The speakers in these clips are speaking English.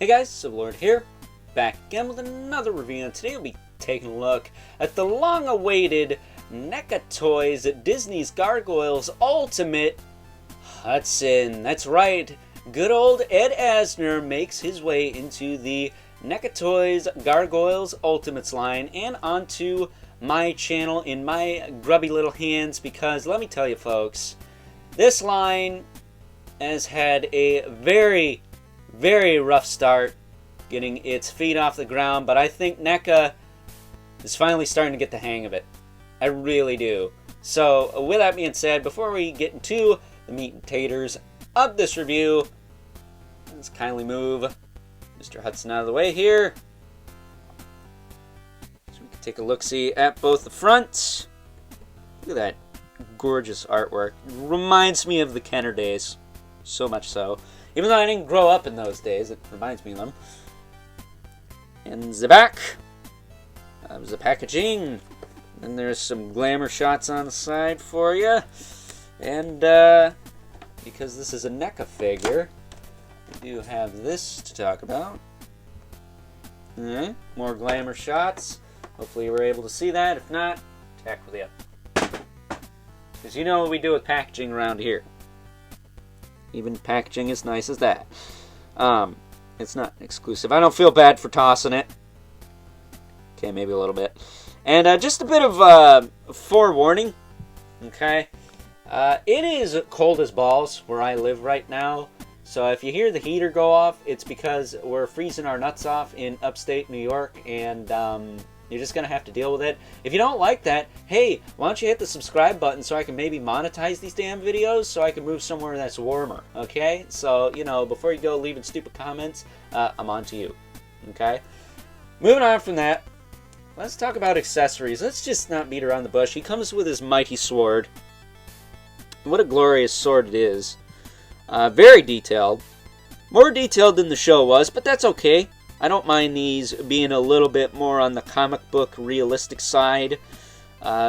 Hey guys, Civilord here, back again with another review, and today we'll be taking a look at the long-awaited NECA Toys at Disney's Gargoyles Ultimate Hudson. That's right, good old Ed Asner makes his way into the NECA Toys Gargoyles Ultimates line and onto my channel in my grubby little hands, because let me tell you folks, this line has had a very rough start getting its feet off the ground, but I think NECA is finally starting to get the hang of it. I really do. So with that being said, before we get into the meat and taters of this review, let's kindly move Mr. Hudson out of the way here so we can take a look-see at both the fronts. Look at that gorgeous artwork. It reminds me of the Kenner days, so much so. Even though I didn't grow up in those days, it reminds me of them. And the back of the packaging. And there's some glamour shots on the side for you. And because this is a NECA figure, we do have this to talk about. More glamour shots. Hopefully you were able to see that. If not, heck with you. Because you know what we do with packaging around here. Even packaging as nice as that. It's not exclusive. I don't feel bad for tossing it. Okay, maybe a little bit. And just a bit of forewarning. Okay. It is cold as balls where I live right now. So if you hear the heater go off, it's because we're freezing our nuts off in upstate New York. And you're just going to have to deal with it. If you don't like that, hey, why don't you hit the subscribe button so I can maybe monetize these damn videos so I can move somewhere that's warmer, okay? So, you know, before you go leaving stupid comments, I'm on to you, okay? Moving on from that, let's talk about accessories. Let's just not beat around the bush. He comes with his mighty sword. What a glorious sword it is. Very detailed. More detailed than the show was, but that's okay. I don't mind these being a little bit more on the comic book realistic side,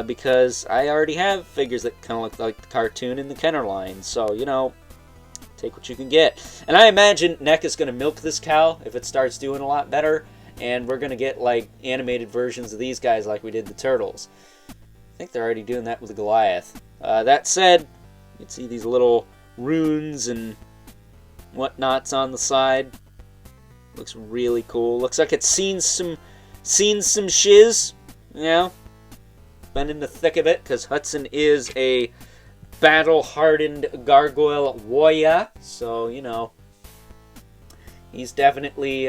because I already have figures that kind of look like the cartoon in the Kenner line. So, you know, take what you can get. And I imagine NECA's going to milk this cow if it starts doing a lot better, and we're going to get, like, animated versions of these guys like we did the Turtles. I think they're already doing that with the Goliath. That said, you can see these little runes and whatnots on the side. Looks really cool. Looks like it's seen some shiz, you know. Been in the thick of it, because Hudson is a battle-hardened gargoyle warrior. So, you know, he's definitely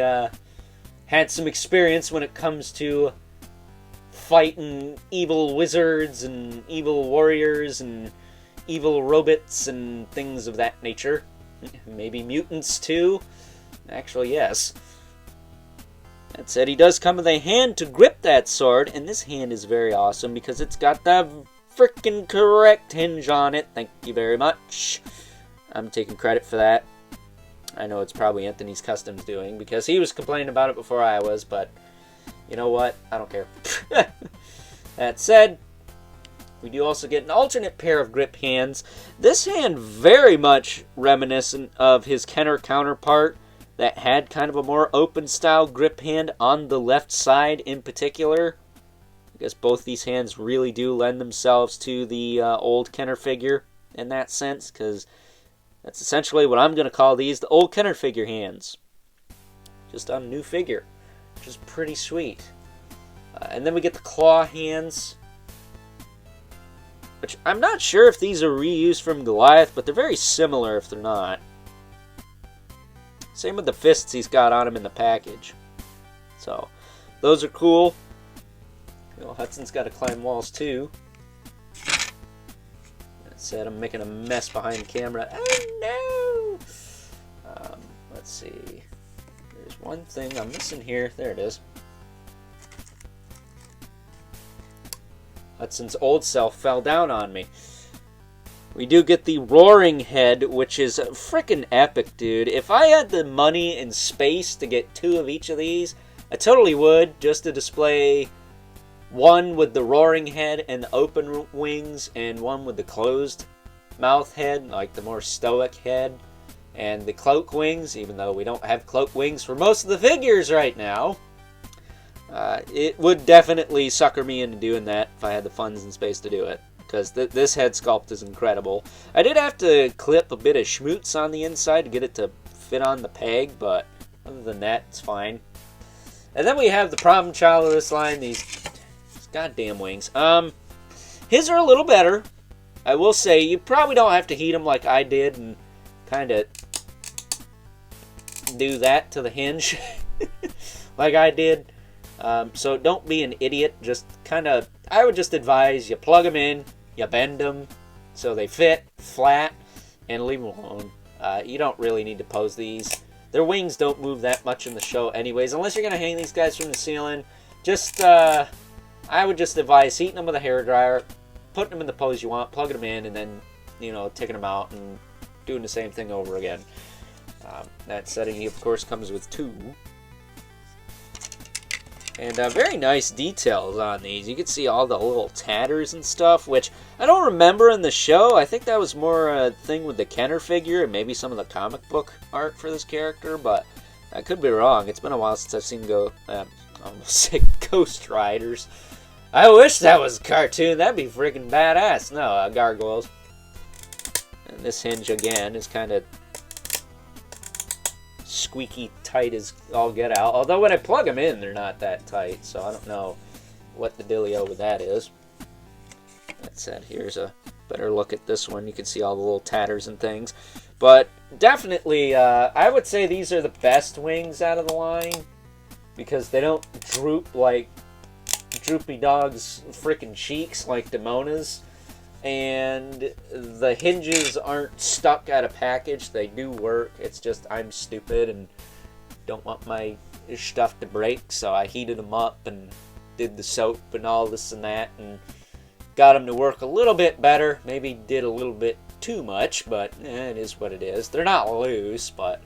had some experience when it comes to fighting evil wizards and evil warriors and evil robots and things of that nature. Maybe mutants, too. Actually, yes. That said, he does come with a hand to grip that sword, and this hand is very awesome because it's got the frickin' correct hinge on it. Thank you very much. I'm taking credit for that. I know it's probably Anthony's Customs doing, because he was complaining about it before I was, but you know what? I don't care. That said, we do also get an alternate pair of grip hands. This hand very much reminiscent of his Kenner counterpart, that had kind of a more open style grip hand on the left side in particular. I guess both these hands really do lend themselves to the old Kenner figure in that sense, because that's essentially what I'm going to call these, the old Kenner figure hands. Just on a new figure, which is pretty sweet. And then we get the claw hands, which I'm not sure if these are reused from Goliath, but they're very similar if they're not. Same with the fists he's got on him in the package. So, those are cool. You know, Hudson's got to climb walls too. That said, I'm making a mess behind the camera. Oh no! Let's see. There's one thing I'm missing here. There it is. Hudson's old self fell down on me. We do get the roaring head, which is frickin' epic, dude. If I had the money and space to get two of each of these, I totally would, just to display one with the roaring head and the open wings, and one with the closed mouth head, like the more stoic head. And the cloak wings, even though we don't have cloak wings for most of the figures right now, it would definitely sucker me into doing that if I had the funds and space to do it. Because this head sculpt is incredible. I did have to clip a bit of schmutz on the inside to get it to fit on the peg, but other than that, it's fine. And then we have the problem child of this line, these goddamn wings. His are a little better. I will say, you probably don't have to heat them like I did and kind of do that to the hinge like I did. So don't be an idiot. Just kind of, I would just advise you plug them in, you bend them so they fit flat, and leave them alone. You don't really need to pose these. Their wings don't move that much in the show anyways, unless you're going to hang these guys from the ceiling. Just, I would just advise heating them with a hairdryer, putting them in the pose you want, plugging them in, and then, you know, taking them out and doing the same thing over again. That setting, of course, comes with 2. And very nice details on these. You can see all the little tatters and stuff, which I don't remember in the show. I think that was more a thing with the Kenner figure and maybe some of the comic book art for this character, but I could be wrong. It's been a while since I've seen I almost said Ghost Riders. I wish that was a cartoon. That'd be freaking badass. No, Gargoyles. And this hinge, again, is kind of squeaky tight as all get out. Although when I plug them in, they're not that tight, so I don't know what the dealio with that is. That said, here's a better look at this one. You can see all the little tatters and things. But definitely, I would say these are the best wings out of the line because they don't droop like Droopy Dog's freaking cheeks like Demona's. And the hinges aren't stuck at a package. They do work. It's just I'm stupid and don't want my stuff to break, so I heated them up and did the soap and all this and that and got them to work a little bit better. Maybe did a little bit too much, but it is what it is. They're not loose, but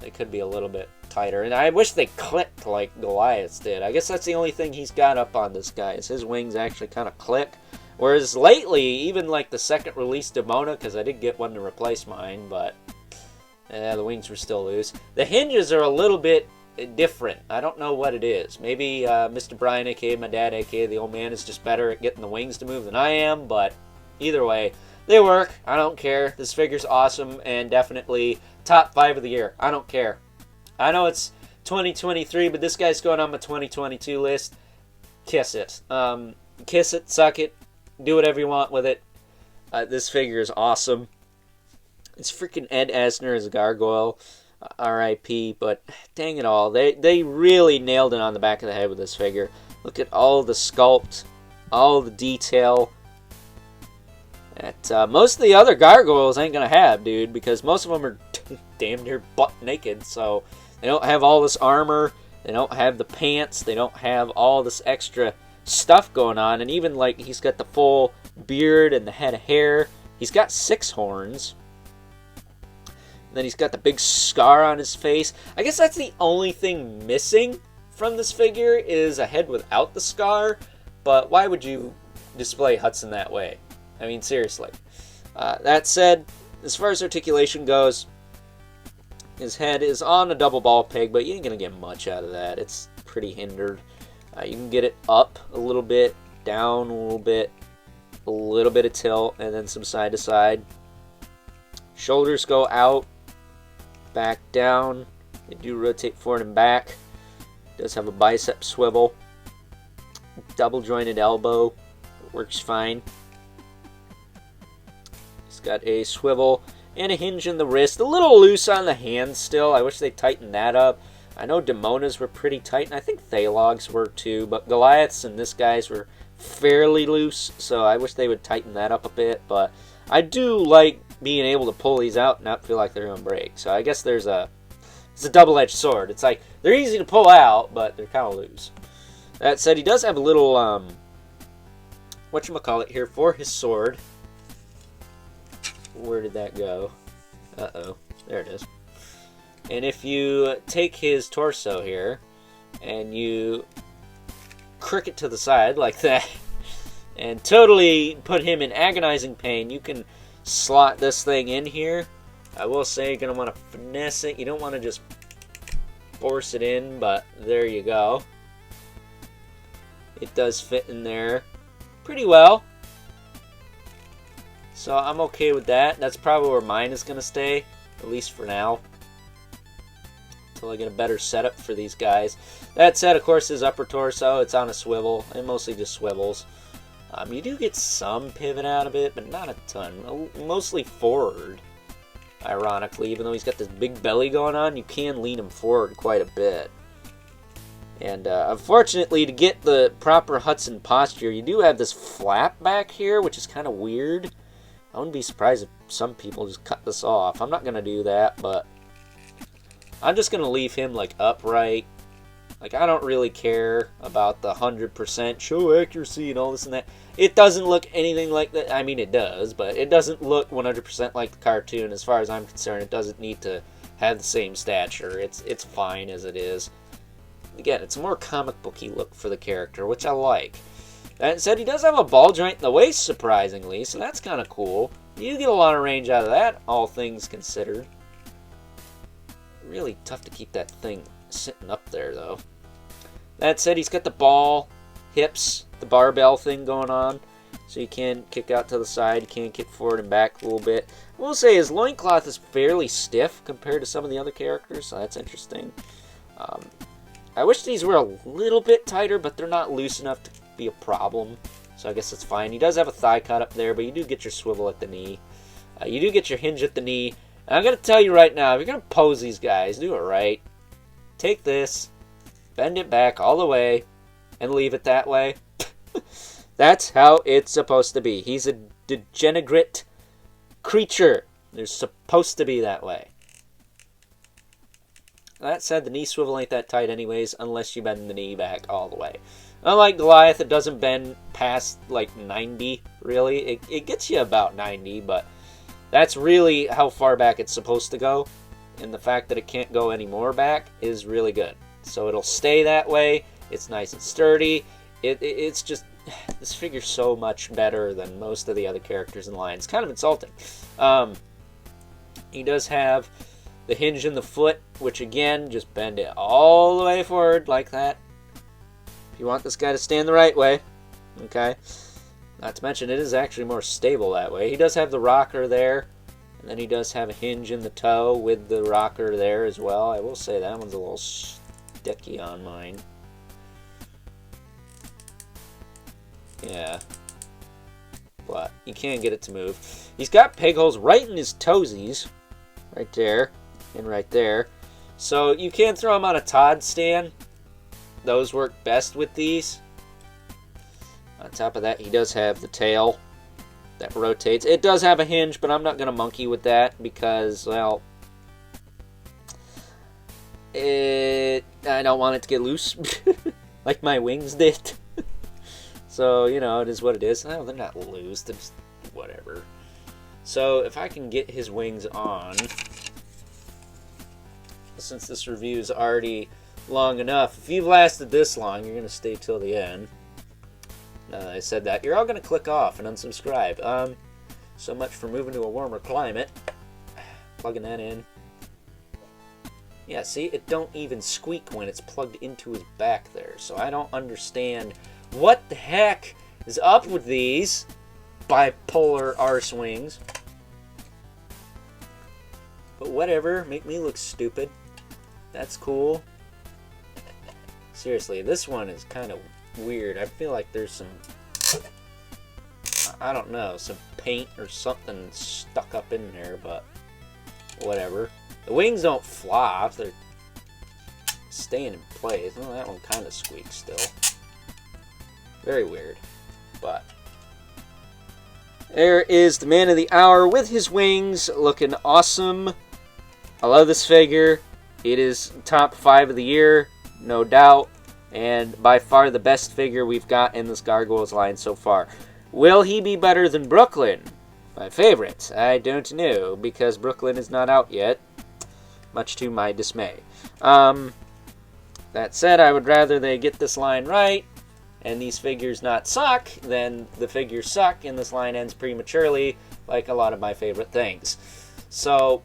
they could be a little bit tighter. And I wish they clicked like Goliath's did. I guess that's the only thing he's got up on this guy is his wings actually kind of click. Whereas lately, even like the second release Demona, because I did get one to replace mine, but the wings were still loose. The hinges are a little bit different. I don't know what it is. Maybe Mr. Brian, aka my dad, aka the old man, is just better at getting the wings to move than I am, but either way, they work. I don't care. This figure's awesome and definitely top 5 of the year. I don't care. I know it's 2023, but this guy's going on my 2022 list. Kiss it. Kiss it, suck it. Do whatever you want with it. This figure is awesome. It's freaking Ed Asner as a gargoyle. R.I.P. But dang it all. They really nailed it on the back of the head with this figure. Look at all the sculpt. All the detail. That most of the other gargoyles ain't going to have, dude. Because most of them are damn near butt naked. So they don't have all this armor. They don't have the pants. They don't have all this extra stuff going on, and even like he's got the full beard and the head of hair. He's got 6 horns. And then he's got the big scar on his face. I guess that's the only thing missing from this figure is a head without the scar. But why would you display Hudson that way? I mean, seriously. That said, as far as articulation goes, his head is on a double ball peg, but you ain't gonna get much out of that. It's pretty hindered. You can get it up a little bit, down a little bit of tilt, and then some side to side. Shoulders go out, back down. They do rotate forward and back. Does have a bicep swivel. Double jointed elbow. It works fine. It's got a swivel and a hinge in the wrist. A little loose on the hand still. I wish they tightened that up. I know Demona's were pretty tight, and I think Thalog's were too, but Goliath's and this guy's were fairly loose, so I wish they would tighten that up a bit, but I do like being able to pull these out and not feel like they're going to break, so I guess it's a double-edged sword. It's like, they're easy to pull out, but they're kind of loose. That said, he does have a little, whatchamacallit here for his sword. Where did that go? Uh-oh, there it is. And if you take his torso here and you crick it to the side like that and totally put him in agonizing pain, you can slot this thing in here I will say you're going to want to finesse it. You don't want to just force it in, but there you go. It does fit in there pretty well. So I'm okay with that. That's probably where mine is going to stay, at least for now, until I get a better setup for these guys. That said, of course, his upper torso, it's on a swivel. It mostly just swivels. You do get some pivot out of it, but not a ton. Mostly forward, ironically. Even though he's got this big belly going on, you can lean him forward quite a bit. And unfortunately, to get the proper Hudson posture, you do have this flap back here, which is kind of weird. I wouldn't be surprised if some people just cut this off. I'm not going to do that, but I'm just going to leave him like upright. Like, I don't really care about the 100% show accuracy and all this and that. It doesn't look anything like that. I mean, it does, but it doesn't look 100% like the cartoon. As far as I'm concerned, it doesn't need to have the same stature. It's fine as it is. Again, it's a more comic booky look for the character, which I like. That said, he does have a ball joint in the waist, surprisingly, so that's kind of cool. You get a lot of range out of that, all things considered. Really tough to keep that thing sitting up there, though. That said, he's got the ball, hips, the barbell thing going on. So you can kick out to the side, you can kick forward and back a little bit. I will say his loincloth is fairly stiff compared to some of the other characters, so that's interesting. I wish these were a little bit tighter, but they're not loose enough to be a problem. So I guess that's fine. He does have a thigh cut up there, but you do get your swivel at the knee. You do get your hinge at the knee. And I'm going to tell you right now, if you're going to pose these guys, do it right. Take this, bend it back all the way, and leave it that way. That's how it's supposed to be. He's a degenerate creature. They're supposed to be that way. That said, the knee swivel ain't that tight anyways, unless you bend the knee back all the way. Unlike Goliath, it doesn't bend past, like, 90, really. It gets you about 90, but that's really how far back it's supposed to go. And the fact that it can't go any more back is really good. So it'll stay that way. It's nice and sturdy. It's just, this figure's so much better than most of the other characters in the line. It's kind of insulting. He does have the hinge in the foot, which again, just bend it all the way forward like that. If you want this guy to stand the right way, okay? Not to mention, it is actually more stable that way. He does have the rocker there, and then he does have a hinge in the toe with the rocker there as well. I will say that one's a little sticky on mine. Yeah. But you can get it to move. He's got peg holes right in his toesies. Right there. And right there. So you can throw him on a Todd stand. Those work best with these. On top of that, he does have the tail that rotates. It does have a hinge, but I'm not going to monkey with that because, well, I don't want it to get loose like my wings did. So, you know, it is what it is. Oh, they're not loose. They're just whatever. So, if I can get his wings on, since this review is already long enough, if you've lasted this long, you're going to stay till the end. I said that. You're all going to click off and unsubscribe. So much for moving to a warmer climate. Plugging that in. Yeah, see? It don't even squeak when it's plugged into his back there. So I don't understand what the heck is up with these bipolar arse wings. But whatever. Make me look stupid. That's cool. Seriously, this one is kind of weird. I feel like there's some, I don't know, some paint or something stuck up in there, but whatever. The wings don't flop, they're staying in place. Well, that one kind of squeaks still. Very weird, but there is the man of the hour with his wings, looking awesome. I love this figure. It is top 5 of the year, no doubt. And by far the best figure we've got in this Gargoyles line so far. Will he be better than Brooklyn? My favorite. I don't know, because Brooklyn is not out yet. Much to my dismay. That said, I would rather they get this line right, and these figures not suck, than the figures suck, and this line ends prematurely, like a lot of my favorite things. So,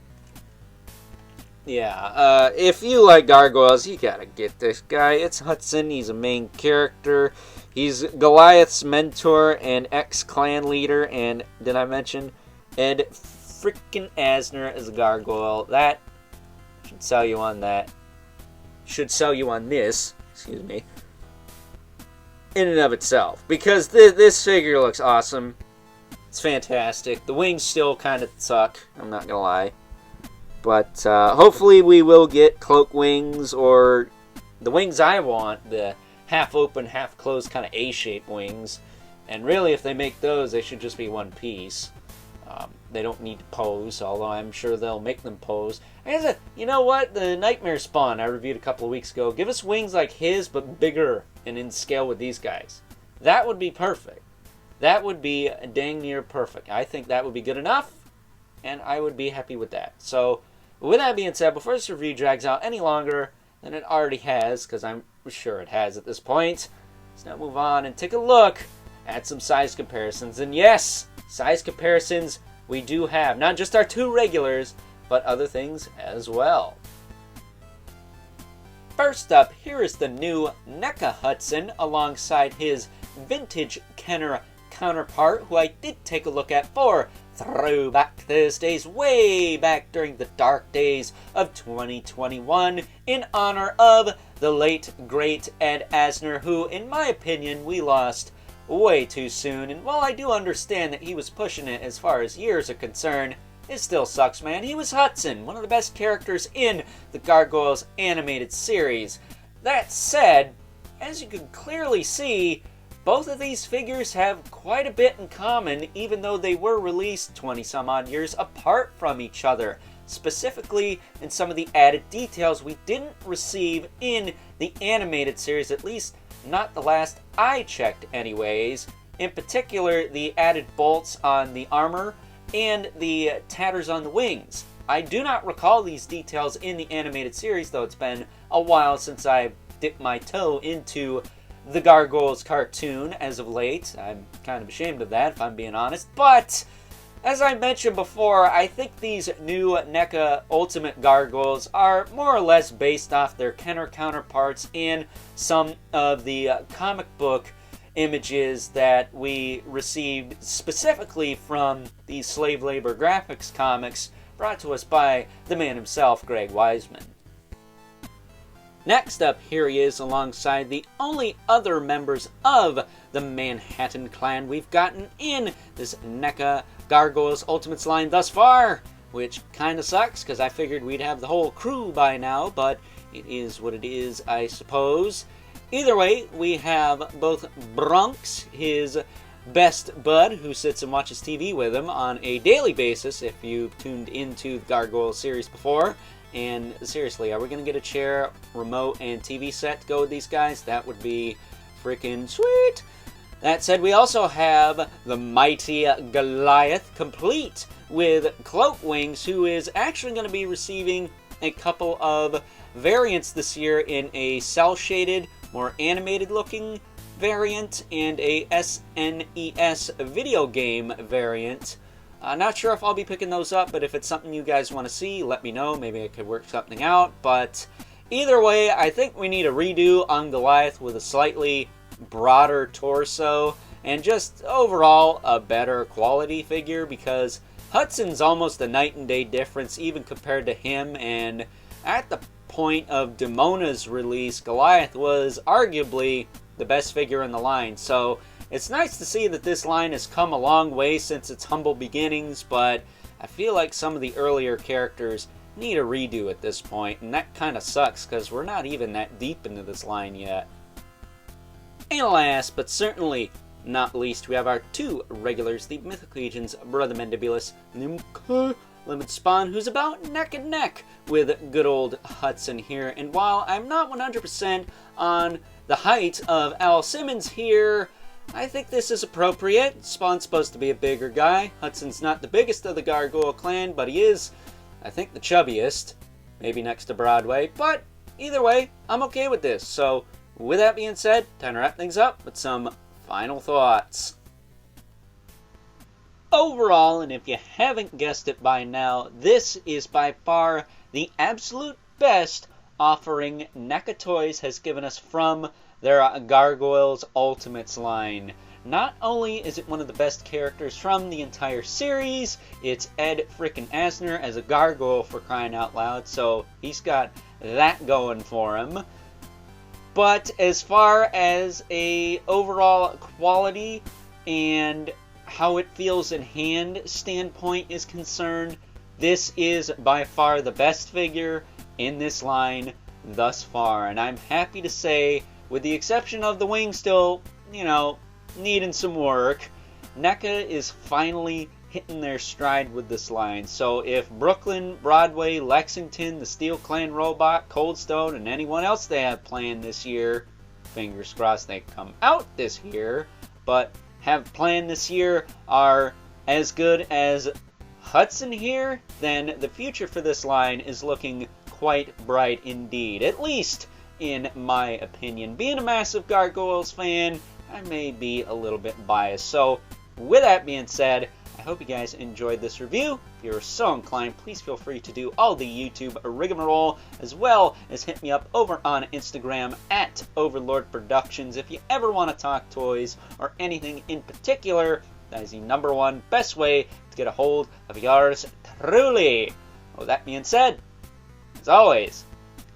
if you like Gargoyles, you gotta get this guy. It's Hudson. He's a main character. He's Goliath's mentor and ex-clan leader. And did I mention Ed freaking Asner as a gargoyle? That should sell you on that. Should sell you on this. Excuse me. In and of itself, because this figure looks awesome. It's fantastic. The wings still kind of suck. I'm not gonna lie. But hopefully we will get cloak wings, or the wings I want, the half open, half closed kind of A-shaped wings. And really, if they make those, they should just be one piece. They don't need to pose, although I'm sure they'll make them pose. You know what? The Nightmare Spawn I reviewed a couple of weeks ago. Give us wings like his, but bigger and in scale with these guys. That would be perfect. That would be dang near perfect. I think that would be good enough, and I would be happy with that. So, with that being said, before this review drags out any longer than it already has, because I'm sure it has at this point, let's now move on and take a look at some size comparisons. And yes, size comparisons we do have. Not just our two regulars, but other things as well. First up, here is the new NECA Hudson alongside his vintage Kenner counterpart, who I did take a look at for Throwback Thursdays way back during the dark days of 2021 in honor of the late, great Ed Asner, who, in my opinion, we lost way too soon. And while I do understand that he was pushing it as far as years are concerned, it still sucks, man. He was Hudson, one of the best characters in the Gargoyles animated series. That said, as you can clearly see, both of these figures have quite a bit in common, even though they were released 20-some-odd years apart from each other. Specifically, in some of the added details we didn't receive in the animated series, at least not the last I checked anyways. In particular, the added bolts on the armor and the tatters on the wings. I do not recall these details in the animated series, though it's been a while since I dipped my toe into the Gargoyles cartoon as of late. I'm kind of ashamed of that, if I'm being honest. But, as I mentioned before, I think these new NECA Ultimate Gargoyles are more or less based off their Kenner counterparts and some of the comic book images that we received specifically from the slave labor graphics comics brought to us by the man himself, Greg Weisman. Next up, here he is alongside the only other members of the Manhattan Clan we've gotten in this NECA Gargoyles Ultimates line thus far, which kind of sucks because I figured we'd have the whole crew by now, but it is what it is, I suppose. Either way, we have both Bronx, his best bud, who sits and watches TV with him on a daily basis if you've tuned into the Gargoyles series before. And seriously, are we going to get a chair, remote, and TV set to go with these guys? That would be freaking sweet. That said, we also have the mighty Goliath, complete with cloak wings, who is actually going to be receiving a couple of variants this year in a cel-shaded, more animated looking variant and a SNES video game variant. Not sure if I'll be picking those up, but if it's something you guys want to see, let me know. Maybe I could work something out. But either way, I think we need a redo on Goliath with a slightly broader torso and just overall a better quality figure, because Hudson's almost a night and day difference even compared to him, and at the point of Demona's release, Goliath was arguably the best figure in the line. So it's nice to see that this line has come a long way since its humble beginnings, but I feel like some of the earlier characters need a redo at this point, and that kind of sucks because we're not even that deep into this line yet. And last, but certainly not least, we have our two regulars, the Mythic Legion's Brother Mandibulus, Limit Spawn, who's about neck and neck with good old Hudson here. And while I'm not 100% on the height of Al Simmons here, I think this is appropriate. Spawn's supposed to be a bigger guy. Hudson's not the biggest of the Gargoyle clan, but he is, I think, the chubbiest. Maybe next to Broadway. But either way, I'm okay with this. So with that being said, time to wrap things up with some final thoughts. Overall, and if you haven't guessed it by now, this is by far the the absolute best offering NECA Toys has given us from their Gargoyles Ultimates line. Not only is it one of the best characters from the entire series, it's Ed frickin' Asner as a gargoyle, for crying out loud, so he's got that going for him. But as far as a overall quality and how it feels in hand standpoint is concerned, this is by far the best figure in this line thus far. And I'm happy to say, with the exception of the wing still, needing some work, NECA is finally hitting their stride with this line. So if Brooklyn, Broadway, Lexington, the Steel Clan Robot, Cold Stone, and anyone else they have planned this year, fingers crossed they come out this year, but have planned this year, are as good as Hudson here, then the future for this line is looking quite bright indeed. At least in my opinion. Being a massive Gargoyles fan, I may be a little bit biased. So with that being said, I hope you guys enjoyed this review. If you're so inclined, please feel free to do all the YouTube rigmarole, as well as hit me up over on Instagram at Overlord Productions. If you ever want to talk toys or anything in particular, that is the #1 best way to get a hold of yours truly. With that being said, as always,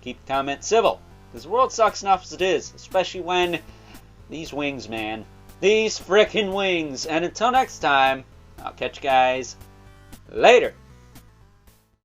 keep the comments civil, because the world sucks enough as it is, especially when these wings, man. These frickin' wings. And until next time, I'll catch you guys later.